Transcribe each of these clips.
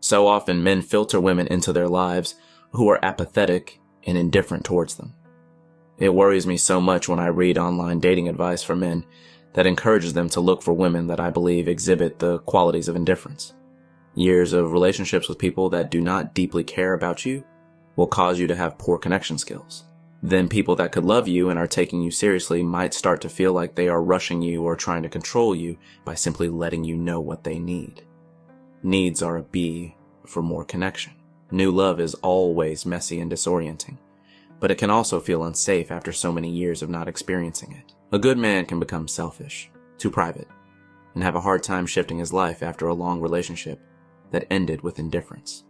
So often men filter women into their lives who are apathetic and indifferent towards them. It worries me so much when I read online dating advice for men that encourages them to look for women that I believe exhibit the qualities of indifference. Years of relationships with people that do not deeply care about you will cause you to have poor connection skills. Then people that could love you and are taking you seriously might start to feel like they are rushing you or trying to control you by simply letting you know what they need. Needs are a B for more connection. New love is always messy and disorienting, but it can also feel unsafe after so many years of not experiencing it. A good man can become selfish, too private, and have a hard time shifting his life after a long relationship that ended with indifference.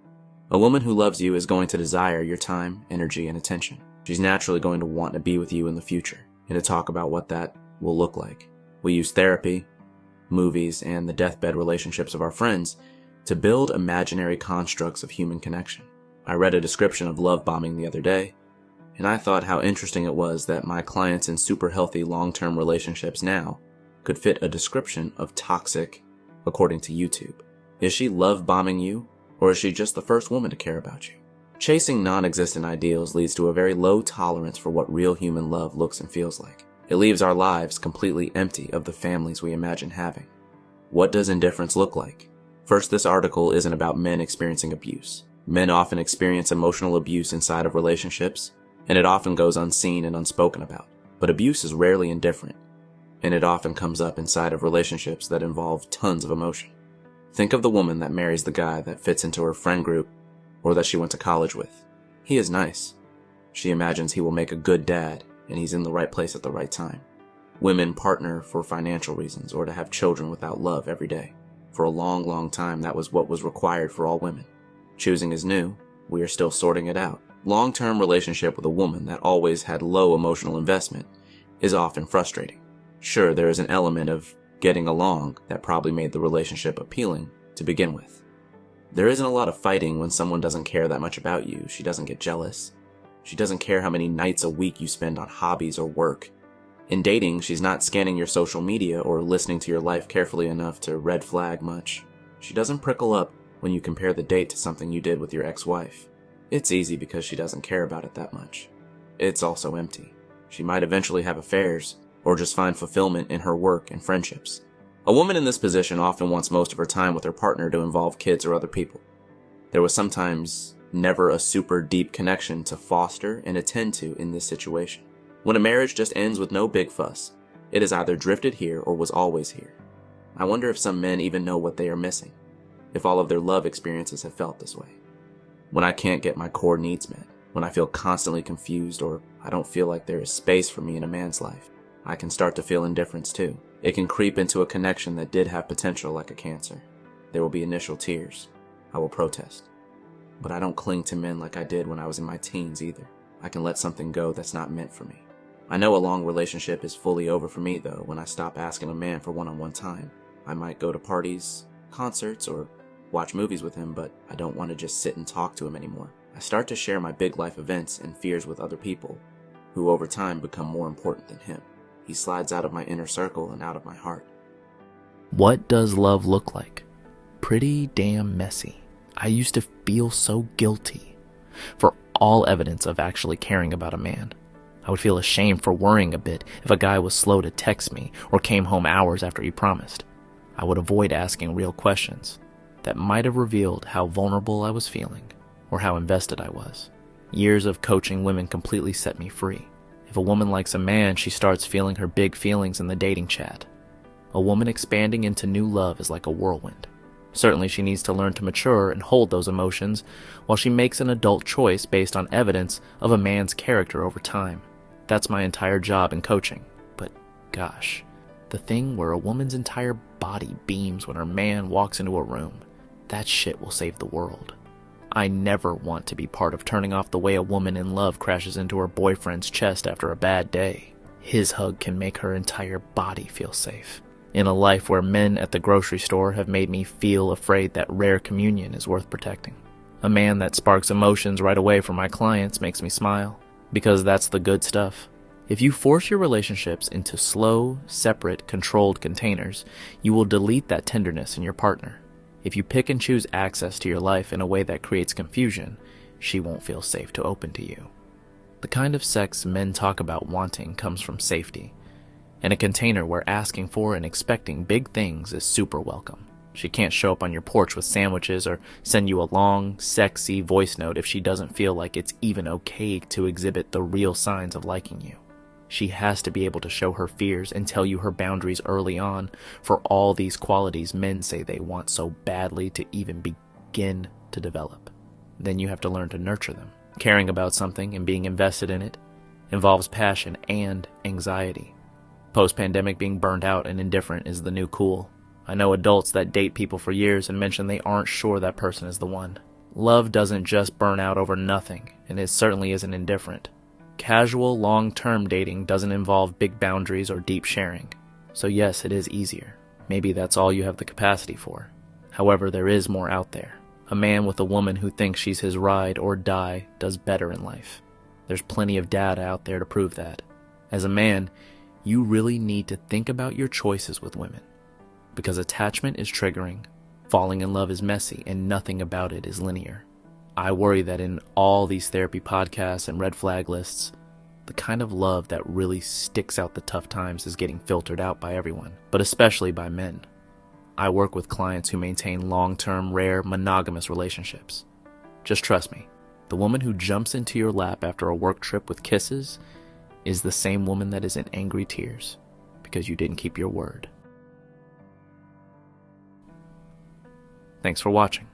A woman who loves you is going to desire your time, energy, and attention. She's naturally going to want to be with you in the future and to talk about what that will look like. We use therapy, movies, and the deathbed relationships of our friends to build imaginary constructs of human connection. I read a description of love bombing the other day, and I thought how interesting it was that my clients in super healthy long-term relationships now could fit a description of toxic according to YouTube. Is she love bombing you, or is she just the first woman to care about you? Chasing non-existent ideals leads to a very low tolerance for what real human love looks and feels like. It leaves our lives completely empty of the families we imagine having. What does indifference look like? First, this article isn't about men experiencing abuse. Men often experience emotional abuse inside of relationships, and it often goes unseen and unspoken about. But abuse is rarely indifferent, and it often comes up inside of relationships that involve tons of emotion. Think of the woman that marries the guy that fits into her friend group or that she went to college with. He is nice. She imagines he will make a good dad and he's in the right place at the right time. Women partner for financial reasons or to have children without love every day. For a long, long time, that was what was required for all women. Choosing is new. We are still sorting it out. Long-term relationship with a woman that always had low emotional investment is often frustrating. Sure, there is an element of getting along that probably made the relationship appealing to begin with. There isn't a lot of fighting when someone doesn't care that much about you. She doesn't get jealous. She doesn't care how many nights a week you spend on hobbies or work. In dating, she's not scanning your social media or listening to your life carefully enough to red flag much. She doesn't prickle up when you compare the date to something you did with your ex-wife. It's easy because she doesn't care about it that much. It's also empty. She might eventually have affairs or just find fulfillment in her work and friendships. A woman in this position often wants most of her time with her partner to involve kids or other people. There was sometimes never a super deep connection to foster and attend to in this situation. When a marriage just ends with no big fuss, it has either drifted here or was always here. I wonder if some men even know what they are missing, if all of their love experiences have felt this way. When I can't get my core needs met, when I feel constantly confused or I don't feel like there is space for me in a man's life, I can start to feel indifference too. It can creep into a connection that did have potential like a cancer. There will be initial tears. I will protest. But I don't cling to men like I did when I was in my teens either. I can let something go that's not meant for me. I know a long relationship is fully over for me though when I stop asking a man for one-on-one time. I might go to parties, concerts, or watch movies with him, but I don't want to just sit and talk to him anymore. I start to share my big life events and fears with other people, who over time become more important than him. He slides out of my inner circle and out of my heart. What does love look like? Pretty damn messy. I used to feel so guilty for all evidence of actually caring about a man. I would feel ashamed for worrying a bit if a guy was slow to text me or came home hours after he promised. I would avoid asking real questions that might have revealed how vulnerable I was feeling or how invested I was. Years of coaching women completely set me free. If a woman likes a man, she starts feeling her big feelings in the dating chat. A woman expanding into new love is like a whirlwind. Certainly she needs to learn to mature and hold those emotions while she makes an adult choice based on evidence of a man's character over time. That's my entire job in coaching. But gosh, the thing where a woman's entire body beams when her man walks into a room, that shit will save the world. I never want to be part of turning off the way a woman in love crashes into her boyfriend's chest after a bad day. His hug can make her entire body feel safe. In a life where men at the grocery store have made me feel afraid that rare communion is worth protecting. A man that sparks emotions right away for my clients makes me smile, because that's the good stuff. If you force your relationships into slow, separate, controlled containers, you will delete that tenderness in your partner. If you pick and choose access to your life in a way that creates confusion, she won't feel safe to open to you. The kind of sex men talk about wanting comes from safety, in a container where asking for and expecting big things is super welcome. She can't show up on your porch with sandwiches or send you a long, sexy voice note if she doesn't feel like it's even okay to exhibit the real signs of liking you. She has to be able to show her fears and tell you her boundaries early on for all these qualities men say they want so badly to even begin to develop. Then you have to learn to nurture them. Caring about something and being invested in it involves passion and anxiety. Post-pandemic, being burned out and indifferent is the new cool. I know adults that date people for years and mention they aren't sure that person is the one. Love doesn't just burn out over nothing, and it certainly isn't indifferent. Casual, long-term dating doesn't involve big boundaries or deep sharing. So yes, it is easier. Maybe that's all you have the capacity for. However, there is more out there. A man with a woman who thinks she's his ride or die does better in life. There's plenty of data out there to prove that. As a man, you really need to think about your choices with women. Because attachment is triggering, falling in love is messy, and nothing about it is linear. I worry that in all these therapy podcasts and red flag lists, the kind of love that really sticks out the tough times is getting filtered out by everyone, but especially by men. I work with clients who maintain long-term, rare, monogamous relationships. Just trust me, the woman who jumps into your lap after a work trip with kisses is the same woman that is in angry tears because you didn't keep your word. Thanks for watching.